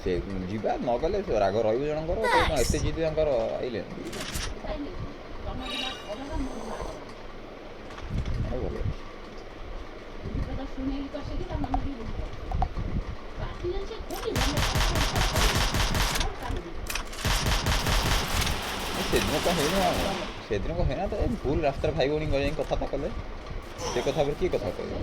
ସେ ଯିବା ନଗଲେ ରାଗ ରହିବ ଜଣଙ୍କର କ'ଣ ଏତେ ଜିଦି ତାଙ୍କର ଆଇଲେ ଭଲ ସେଦିନ କ'ଣ ହେଇନା ସେଦିନ କ'ଣ ହେଇନା ତ ଭୁଲ ରାସ୍ତାରେ ଭାଇ ଭଉଣୀ ଯାଇ କଥାବାର୍ତ୍ତା କଲେ ସେ କଥା ଉପରେ କିଏ କଥା କହିବେ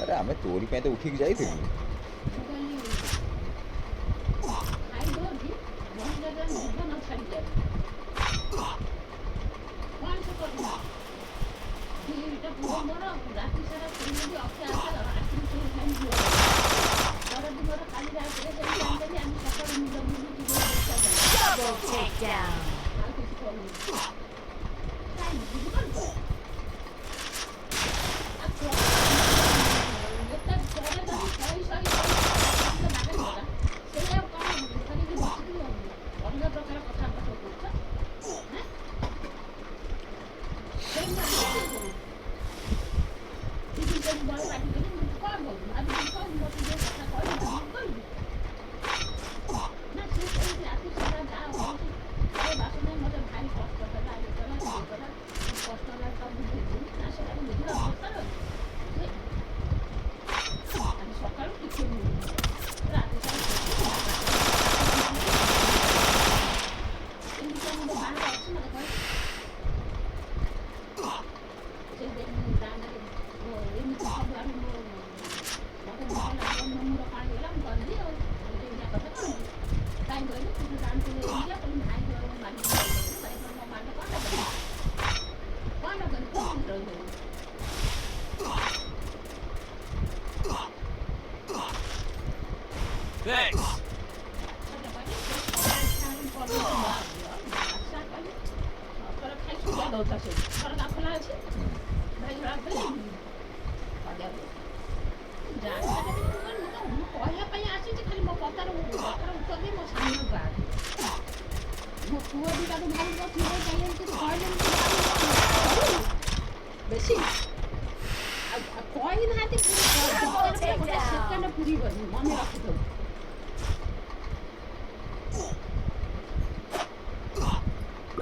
अरे आम तोरी पे तो उठिक जाइलु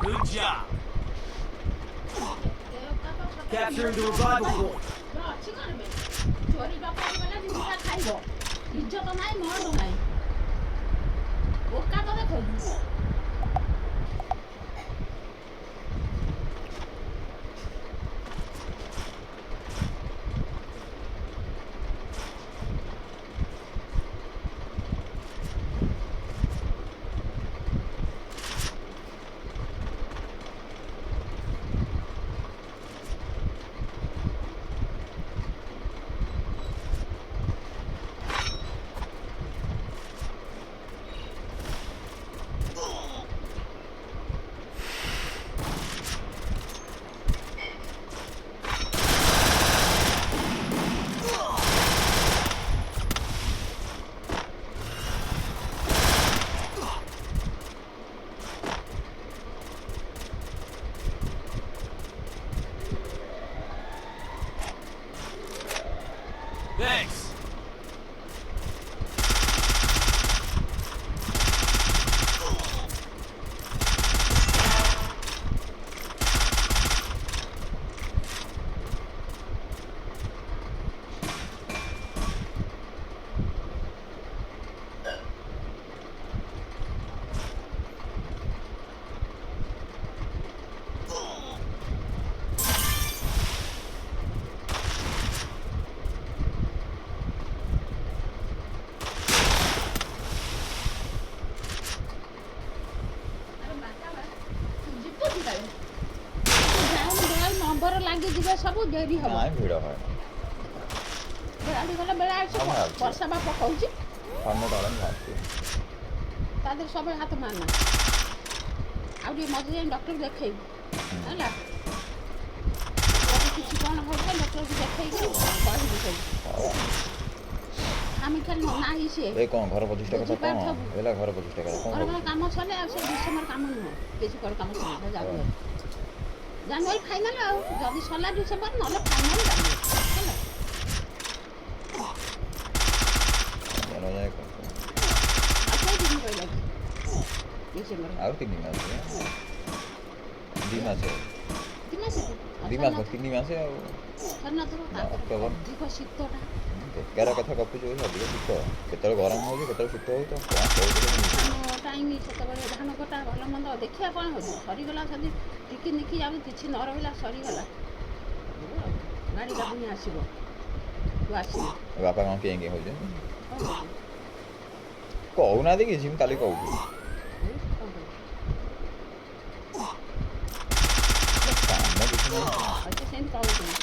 Good job. Capturing the revival point. Thanks. Number ଲାଗିଯିବ ସବୁ ଡେରି ହବ ନାଇଁ ଭିଡ଼ হয় না ଗାଡ଼ି ଗଲା ବେଳେ ଆସିବ ଆମେ ଆସୁଛୁ। ବର୍ଷା ବା ପକଉଛି সামনে দাঁড়ান ভাবছি ତା ଦେହରେ ସବୁ ହାତ ମାରନା ଆଉ ଟିକେ ମଝିରେ ଯାଇ ଡକ୍ଟର ଦେଖେଇବୁ ହେଲା ଯଦି କିଛି କ'ଣ ହବ ଡକ୍ଟରକୁ ଦେଖେଇକି କହିବୁ ସବୁ ଆମେ ଖାଲି ନାହିଁ ସିଏ ଏ କ'ଣ ଘର ପ୍ରତିଷ୍ଠା କଥା କ'ଣ ବୁଝିପାରୁଥିବୁ। ହେଲା ଘର ପ୍ରତିଷ୍ଠା କଥା କ'ଣ ଘର କାମ ସରିଲେ ଆଉ ସେ ଡିସେମ୍ବର କାମ ନୁହଁ କିଛି କ'ଣ କାମ ସରିଲା ଜାନୁଆରୀ ଜାନୁଆରୀ ଫାଇନାଲ୍ ଆଉ ଯଦି ସରିଲା ଡିସେମ୍ବର ନହେଲେ ଫାଇନାଲ୍ ଜାନୁଆରୀ ହେଲା ଜାନ ଯାଏ କ'ଣ ଆଉ କେଇ ଦିନ ରହିଲା କି ଡିସେମ୍ବର ଆଉ 3 ମାସ 2 ମାସ ଦୁଇ ମାସ 2 ମାସ 3 ମାସ ଆଉ ସରିନଥିବ ତାପରେ ଅକ୍ଟୋବର। ଅଧିକ ଶୀତଟା ବେକାର କଥା ଗପୁଛୁ ଅଧିକ ଶୀତ କେତେବେଳେ ଗରମ ହେଉଛି କେତେବେଳେ ଶୀତ ହେଉଛି ତ କ'ଣ କହୁଥିଲେ ଧାନ ଟାଇମ୍ ସେତେବେଳେ ଧାନ କଟା ଭଲ ମନ୍ଦ ଦେଖିବା କ'ଣ ହେଉଛି ସରିଗଲା ଯଦି ଟିକି ନିକି ଯାଉ କିଛି ନ ରହିଲା ସରିଗଲା ଗାଡ଼ିଟା ପୁଣି ଆସିବ ତୁ ଆସିବୁ ବାପା କ'ଣ କେଁ କେଁ ହେଉଛନ୍ତି କ'ଣ କରିବୁ? କହୁନାହାନ୍ତି କିଛି ମୁଁ କାଲି କହୁଛି କ'ଣ କରିବୁ? କାମ କିଛି ନାହିଁ ଆଉ ସେ ସେମିତି କହୁଛନ୍ତି